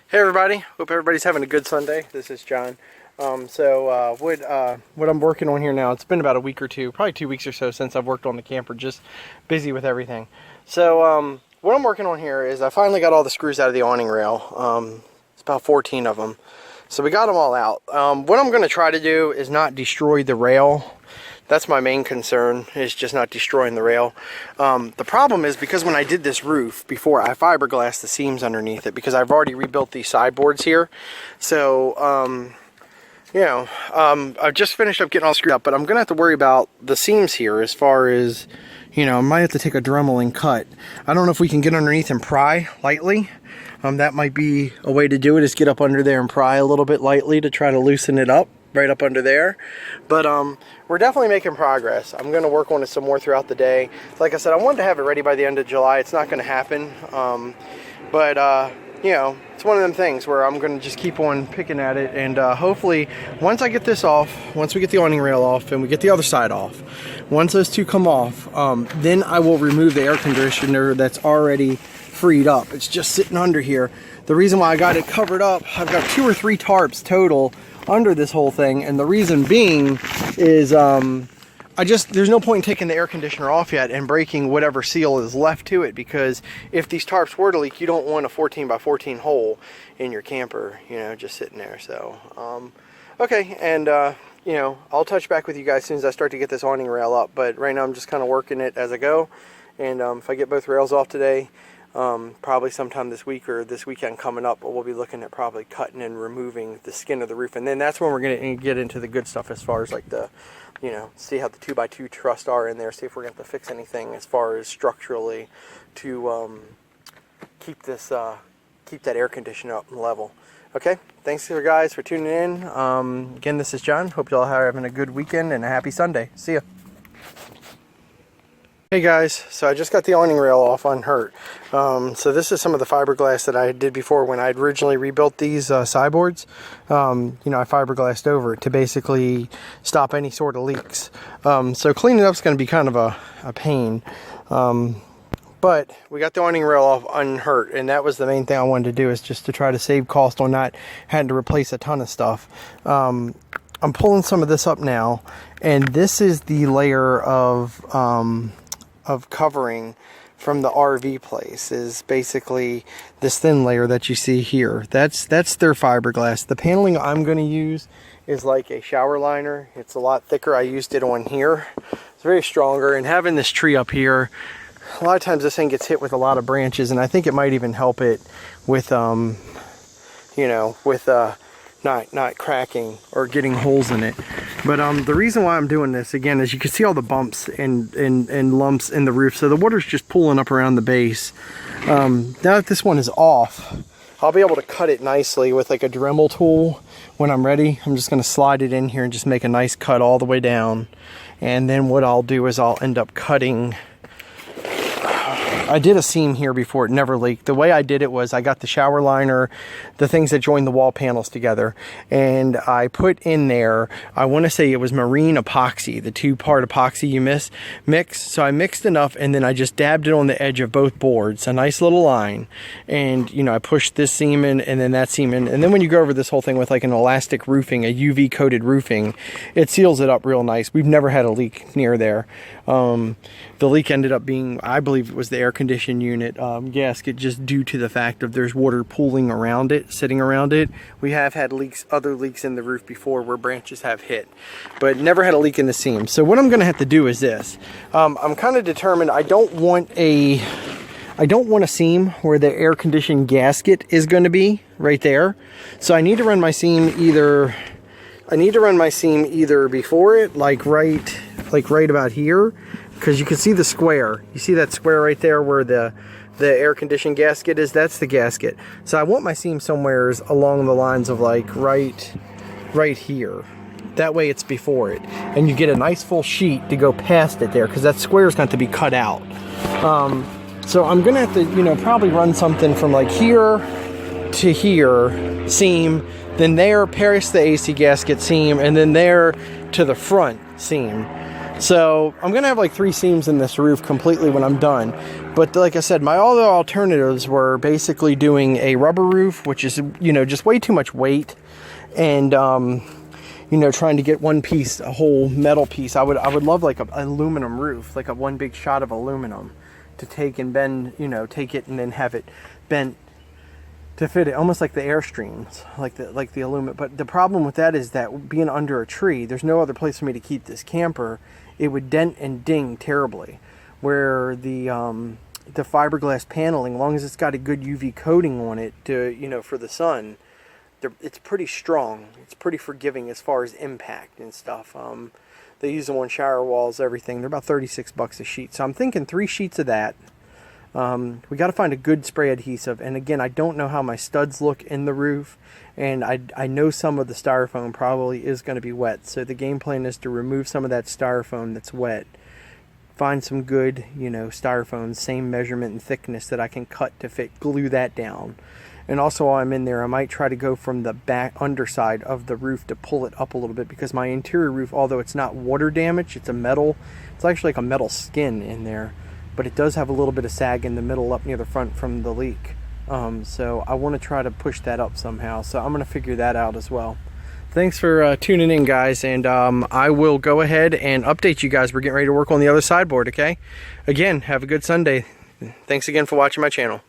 Hey everybody, hope everybody's having a good Sunday. This is John. What I'm working on here now, it's been about a week or two, probably 2 weeks or so since I've worked on the camper, just busy with everything. So what I'm working on here is I finally got all the screws out of the awning rail. It's about 14 of them. So we got them all out. What I'm going to try to do is not destroy the rail. That's my main concern, is just not destroying the rail. The problem is because when I did this roof before, I fiberglassed the seams underneath it because I've already rebuilt these sideboards here. So, I've just finished up getting all screwed up, but I'm going to have to worry about the seams here as far as, I might have to take a Dremel and cut. I don't know if we can get underneath and pry lightly. That might be a way to do it, is get up under there and pry a little bit lightly to try to loosen it up. Right up under there. But we're definitely making progress. I'm going to work on it some more throughout the day. Like I said, I wanted to have it ready by the end of July. It's not going to happen. It's one of them things where I'm going to just keep on picking at it, and hopefully once I get this off, once we get the awning rail off and we get the other side off, once those two come off, then I will remove the air conditioner that's already freed up. It's just sitting under here. The reason why I got it covered up, I've got 2 or 3 tarps total under this whole thing, and the reason being is there's no point in taking the air conditioner off yet and breaking whatever seal is left to it, because if these tarps were to leak, you don't want a 14 by 14 hole in your camper, just sitting there. So okay, and I'll touch back with you guys as soon as I start to get this awning rail up, but right now I'm just kind of working it as I go, and if I get both rails off today, probably sometime this week or this weekend coming up, we'll be looking at probably cutting and removing the skin of the roof, and then that's when we're going to get into the good stuff as far as like the, see how the 2x2 truss are in there, see if we're going to have to fix anything as far as structurally to keep that air conditioner up and level. Okay, thanks guys for tuning in. Again, this is John. Hope y'all are having a good weekend and a happy Sunday. See ya. Hey guys, so I just got the awning rail off unhurt. So this is some of the fiberglass that I did before when I originally rebuilt these sideboards. I fiberglassed over it to basically stop any sort of leaks. So cleaning up is going to be kind of a pain. But we got the awning rail off unhurt, and that was the main thing I wanted to do, is just to try to save cost on not having to replace a ton of stuff. I'm pulling some of this up now, and this is the layer of covering from the RV place, is basically this thin layer that you see here. That's their fiberglass. The paneling I'm going to use is like a shower liner. It's a lot thicker. I used it on here. It's very stronger, and having this tree up here, a lot of times this thing gets hit with a lot of branches, and I think it might even help it with not cracking or getting holes in it. But the reason why I'm doing this, again, is you can see all the bumps and lumps in the roof, so the water's just pooling up around the base. Now that this one is off, I'll be able to cut it nicely with like a Dremel tool when I'm ready. I'm just going to slide it in here and just make a nice cut all the way down, and then what I'll do is I'll end up cutting. I did a seam here before, it never leaked. The way I did it was I got the shower liner, the things that join the wall panels together, and I put in there, I want to say it was marine epoxy, the 2-part epoxy you mix. So I mixed enough, and then I just dabbed it on the edge of both boards, a nice little line, and I pushed this seam in and then that seam in, and then when you go over this whole thing with like an elastic roofing, a UV coated roofing, it seals it up real nice. We've never had a leak near there. The leak ended up being, I believe it was the air condition unit gasket, just due to the fact of there's water pooling around it, sitting around it. We have had other leaks in the roof before where branches have hit, but never had a leak in the seam. So what I'm going to have to do is this. I'm kind of determined. I don't want a seam where the air condition gasket is going to be right there. So I need to run my seam either before it, like right about here, because you can see the square. You see that square right there where the air conditioning gasket is? That's the gasket. So I want my seam somewhere along the lines of like right here. That way it's before it, and you get a nice full sheet to go past it there, because that square's got to be cut out. So I'm gonna have to probably run something from like here to here seam, then there past the AC gasket seam, and then there to the front seam. So I'm gonna have like 3 seams in this roof completely when I'm done. But like I said, my other alternatives were basically doing a rubber roof, which is, you know, just way too much weight, and you know, trying to get one piece, a whole metal piece. I would love like an aluminum roof, like a one big shot of aluminum to take and bend, you know, take it and then have it bent to fit it, almost like the Airstreams, like the aluminum. But the problem with that is that being under a tree, there's no other place for me to keep this camper. It would dent and ding terribly. Where the fiberglass paneling, as long as it's got a good UV coating on it to, you know, for the sun, it's pretty strong. It's pretty forgiving as far as impact and stuff. They use them on shower walls, everything. They're about $36 a sheet. So I'm thinking 3 sheets of that. We got to find a good spray adhesive, and again, I don't know how my studs look in the roof, and I know some of the styrofoam probably is going to be wet, so the game plan is to remove some of that styrofoam that's wet, find some good, you know, styrofoam, same measurement and thickness that I can cut to fit, glue that down. And also while I'm in there, I might try to go from the back underside of the roof to pull it up a little bit, because my interior roof, although it's not water damaged, it's actually like a metal skin in there, but it does have a little bit of sag in the middle up near the front from the leak. So I want to try to push that up somehow. So I'm going to figure that out as well. Thanks for tuning in, guys, and I will go ahead and update you guys. We're getting ready to work on the other sideboard, okay? Again, have a good Sunday. Thanks again for watching my channel.